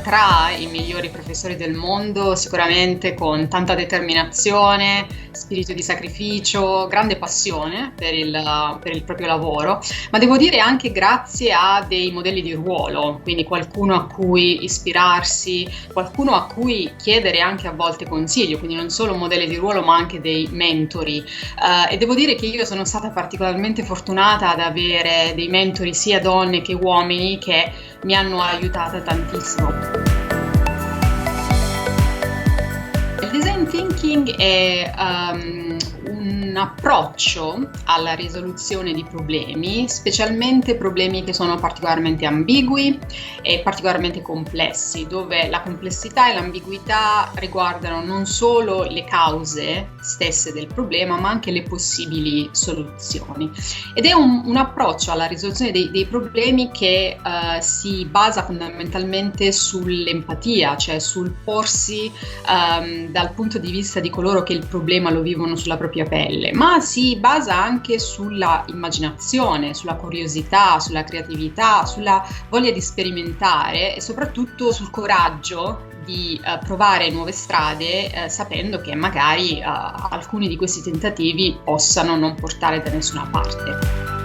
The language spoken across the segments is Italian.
tra i migliori professori del mondo, sicuramente con tanta determinazione, spirito di sacrificio, grande passione per il proprio lavoro, ma devo dire anche grazie a dei modelli di ruolo, quindi qualcuno a cui ispirarsi, qualcuno a cui chiedere anche a volte consiglio, quindi non solo modelli di ruolo ma anche dei mentori. E devo dire che io sono stata particolarmente fortunata ad avere dei mentori sia donne che uomini che mi hanno aiutata tantissimo. Il design thinking è un approccio alla risoluzione di problemi, specialmente problemi che sono particolarmente ambigui e particolarmente complessi, dove la complessità e l'ambiguità riguardano non solo le cause stesse del problema, ma anche le possibili soluzioni. Ed è un approccio alla risoluzione dei problemi che si basa fondamentalmente sull'empatia, cioè sul porsi dal punto di vista di coloro che il problema lo vivono sulla propria pelle, ma si basa anche sulla immaginazione, sulla curiosità, sulla creatività, sulla voglia di sperimentare e soprattutto sul coraggio di provare nuove strade, sapendo che magari alcuni di questi tentativi possano non portare da nessuna parte.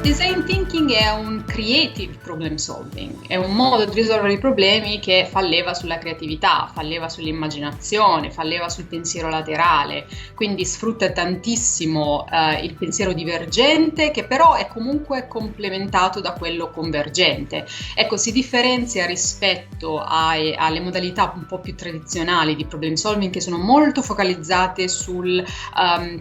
Design thinking è un creative problem solving, è un modo di risolvere i problemi che fa leva sulla creatività, fa leva sull'immaginazione, fa leva sul pensiero laterale, quindi sfrutta tantissimo il pensiero divergente, che però è comunque complementato da quello convergente. Ecco, si differenzia rispetto alle modalità un po' più tradizionali di problem solving, che sono molto focalizzate sul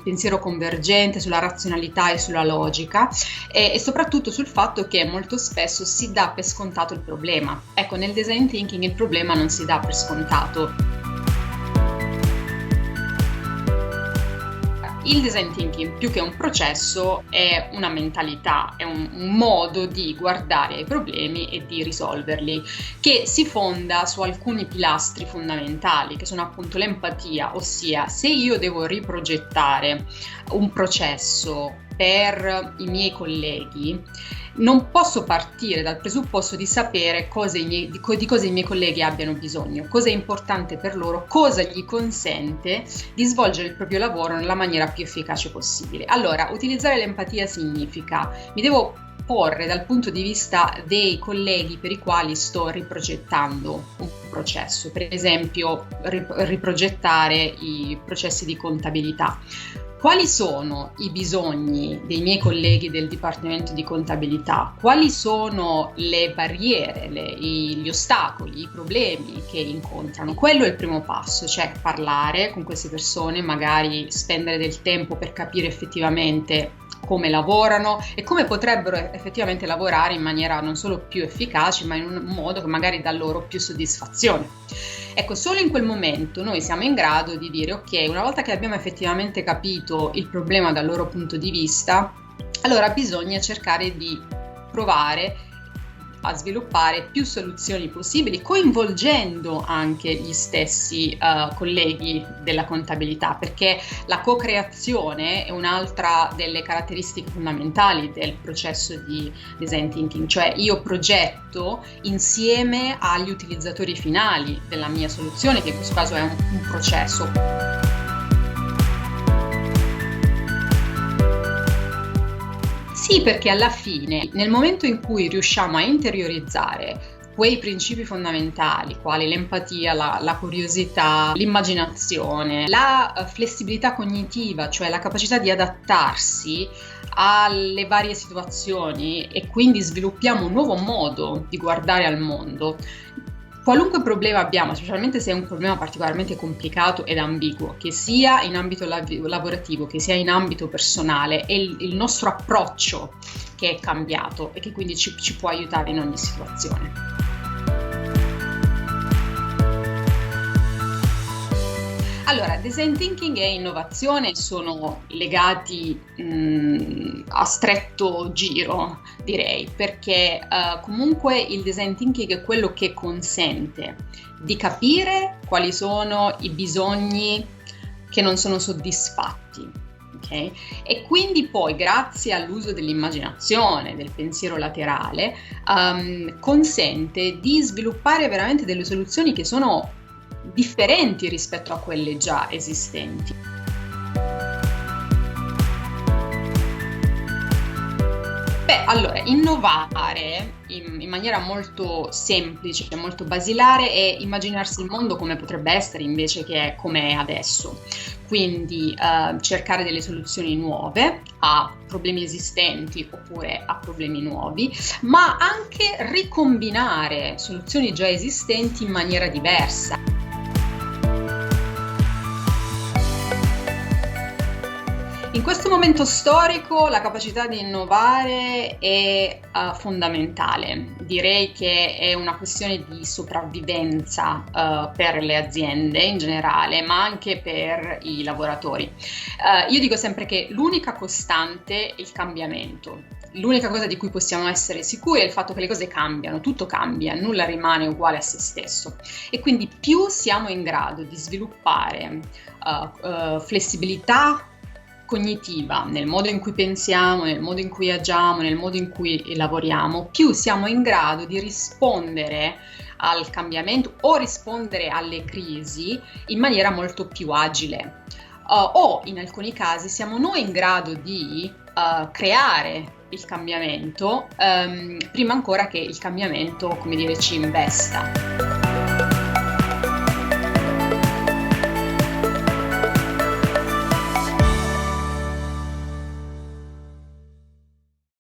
pensiero convergente, sulla razionalità e sulla logica, e soprattutto sul fatto che molto spesso si dà per scontato il problema. Ecco, nel design thinking il problema non si dà per scontato. Il design thinking, più che un processo, è una mentalità, è un modo di guardare ai problemi e di risolverli, che si fonda su alcuni pilastri fondamentali, che sono appunto l'empatia, ossia se io devo riprogettare un processo per i miei colleghi, non posso partire dal presupposto di sapere di cosa i miei colleghi abbiano bisogno, cosa è importante per loro, cosa gli consente di svolgere il proprio lavoro nella maniera più efficace possibile. Allora, utilizzare l'empatia significa mi devo porre dal punto di vista dei colleghi per i quali sto riprogettando un processo, per esempio riprogettare i processi di contabilità. Quali sono i bisogni dei miei colleghi del Dipartimento di Contabilità? Quali sono le barriere, gli ostacoli, i problemi che incontrano? Quello è il primo passo, cioè parlare con queste persone, magari spendere del tempo per capire effettivamente come lavorano e come potrebbero effettivamente lavorare in maniera non solo più efficace, ma in un modo che magari dà loro più soddisfazione. Ecco, solo in quel momento noi siamo in grado di dire ok, una volta che abbiamo effettivamente capito il problema dal loro punto di vista, allora bisogna cercare di provare a sviluppare più soluzioni possibili, coinvolgendo anche gli stessi colleghi della contabilità, perché la co-creazione è un'altra delle caratteristiche fondamentali del processo di design thinking, cioè io progetto insieme agli utilizzatori finali della mia soluzione, che in questo caso è un processo. Sì, perché alla fine, nel momento in cui riusciamo a interiorizzare quei principi fondamentali, quali l'empatia, la curiosità, l'immaginazione, la flessibilità cognitiva, cioè la capacità di adattarsi alle varie situazioni e quindi sviluppiamo un nuovo modo di guardare al mondo, qualunque problema abbiamo, specialmente se è un problema particolarmente complicato ed ambiguo, che sia in ambito lavorativo, che sia in ambito personale, è il nostro approccio che è cambiato e che quindi ci può aiutare in ogni situazione. Allora, design thinking e innovazione sono legati a stretto giro, direi, perché comunque il design thinking è quello che consente di capire quali sono i bisogni che non sono soddisfatti Okay? E quindi poi, grazie all'uso dell'immaginazione, del pensiero laterale, consente di sviluppare veramente delle soluzioni che sono differenti rispetto a quelle già esistenti. Beh, allora, innovare in maniera molto semplice, molto basilare, è immaginarsi il mondo come potrebbe essere invece che come è adesso. Quindi cercare delle soluzioni nuove a problemi esistenti oppure a problemi nuovi, ma anche ricombinare soluzioni già esistenti in maniera diversa. In questo momento storico la capacità di innovare è fondamentale. Direi che è una questione di sopravvivenza per le aziende in generale, ma anche per i lavoratori. Io dico sempre che l'unica costante è il cambiamento. L'unica cosa di cui possiamo essere sicuri è il fatto che le cose cambiano, tutto cambia, nulla rimane uguale a se stesso. E quindi più siamo in grado di sviluppare flessibilità cognitiva nel modo in cui pensiamo, nel modo in cui agiamo, nel modo in cui lavoriamo, più siamo in grado di rispondere al cambiamento o rispondere alle crisi in maniera molto più agile. O in alcuni casi siamo noi in grado di creare il cambiamento prima ancora che il cambiamento, come dire, ci investa.